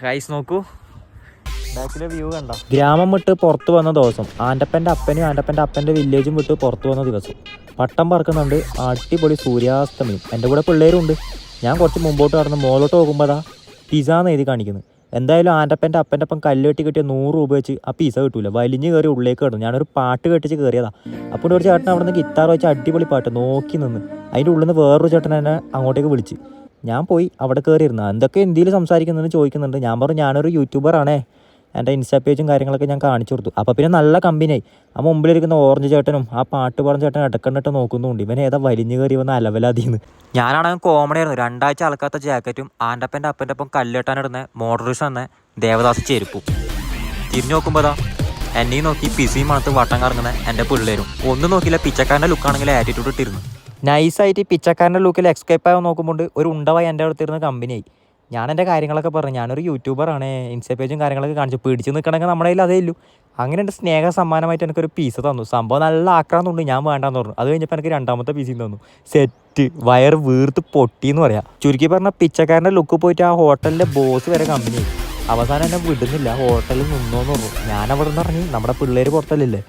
Guys നോക്കൂ, ബാക്കിലെ view കണ്ടോ. ഗ്രാമം വിട്ട് പുറത്ത് വന്ന ദിവസം, ആൻ്റപ്പൻ്റെ അപ്പനും ആൻ്റപ്പൻ്റെ അപ്പൻ്റെ വില്ലേജും വിട്ട് പുറത്ത് വന്ന ദിവസം. പട്ടം പറക്കുന്നുണ്ട്, അടിപൊളി സൂര്യാസ്തമയം. എൻ്റെ കൂടെ പിള്ളേരുണ്ട്. ഞാൻ കുറച്ച് മുമ്പോട്ട് കടന്ന് മോളോട്ട് നോക്കുമ്പോൾ അതാ പിസ്സ എഴുതി കാണിക്കുന്നത്. എന്തായാലും ആൻ്റപ്പൻ്റെ അപ്പൻ്റെ ഒപ്പം കല്ല് കെട്ടി കിട്ടിയ 100 രൂപ വെച്ച് ആ പിസ്സ കിട്ടൂല. വലിഞ്ഞ് കയറി ഉള്ളിലേക്ക് കിടന്നു. ഞാനൊരു പാട്ട് കെട്ടിച്ച് കയറിയതാണ്. അപ്പോൾ ഒരു ചേട്ടൻ അവിടെ നിന്ന് ഗിത്താർ വെച്ച് അടിപൊളി പാട്ട് നോക്കി നിന്ന്. അതിൻ്റെ ഉള്ളിൽ നിന്ന് വേറൊരു ചേട്ടൻ എന്നെ അങ്ങോട്ടേക്ക് വിളിച്ച്. ഞാൻ പോയി അവിടെ കയറിയിരുന്നു. എന്തൊക്കെ എന്തെങ്കിലും സംസാരിക്കുന്നതെന്ന് ചോദിക്കുന്നുണ്ട്. ഞാൻ പറഞ്ഞു ഞാനൊരു യൂട്യൂബറാണേ, എൻ്റെ ഇൻസ്റ്റാ പേജും കാര്യങ്ങളൊക്കെ ഞാൻ കാണിച്ചു കൊടുത്തു. അപ്പോൾ പിന്നെ നല്ല കമ്പനിയായി. ആ മുമ്പിലിരിക്കുന്ന ഓറഞ്ച് ചേട്ടനും ആ പാട്ട് പറഞ്ഞ ചേട്ടനും ഇടക്കണ്ടിട്ട് നോക്കുന്നുണ്ട്. ഇവൻ ഏതാ വലിഞ്ഞ് കയറി വന്ന അലവലാതിന്ന്. ഞാനാണെങ്കിൽ കോമഡി ആയിരുന്നു. 2 ആഴ്ച അളക്കാത്ത ജാക്കറ്റും ആൻ്റപ്പൻ്റെ അപ്പൻ്റെ ഒപ്പം കല്ലെട്ടാനിടുന്ന മോഡറേഷൻ എന്ന ദേവദാസ് ചെരുപ്പും. തിരിഞ്ഞു നോക്കുമ്പോൾ അതാ എന്നെയും നോക്കി പിസിയും മണത്ത് വട്ടം കറങ്ങുന്ന എൻ്റെ പിള്ളേരും. ഒന്നും നോക്കില്ല, പിച്ചക്കാരൻ്റെ ലുക്കാണെങ്കിൽ ആറ്റിറ്റ്യൂഡ് ഇട്ടിരുന്നു. നൈസായിട്ട് പിച്ചക്കാരൻ്റെ ലുക്കിൽ എക്സ്കേപ്പ് ആകാൻ നോക്കുമ്പോൾ ഒരു ഉണ്ടവായി എൻ്റെ അടുത്തിരുന്ന കമ്പനിയായി. ഞാൻ എൻ്റെ കാര്യങ്ങളൊക്കെ പറഞ്ഞു. ഞാനൊരു യൂട്യൂബറാണ്, ഇൻസ്റ്റാ പേജും കാര്യങ്ങളൊക്കെ കാണിച്ചു. പിടിച്ച് നിൽക്കണമെങ്കിൽ നമ്മുടെ കയ്യിൽ അതേ ഇല്ലു. അങ്ങനെ എൻ്റെ സ്നേഹ സമ്മാനമായിട്ട് എനിക്കൊരു പീസ് തന്നു. സംഭവം നല്ല ആക്രാന്നുണ്ട്. ഞാൻ വേണ്ടാന്ന് പറഞ്ഞു. അത് കഴിഞ്ഞപ്പോൾ എനിക്ക് 2ാമത്തെ പീസും തന്നു. സെറ്റ്. വയറ് വീർത്ത് പൊട്ടിയെന്ന് പറയാം. ചുരുക്കി പറഞ്ഞാൽ പിച്ചക്കാരൻ്റെ ലുക്ക് പോയിട്ട് ആ ഹോട്ടലിൻ്റെ ബോസ് വരെ കമ്പനിയായി. അവസാനം എന്നെ വിടുന്നില്ല, ഹോട്ടലിൽ നിന്നോന്ന് പറഞ്ഞു. ഞാൻ അവിടെ നിന്ന് ഇറങ്ങി. നമ്മുടെ പിള്ളേർ പുറത്തല്ലേ.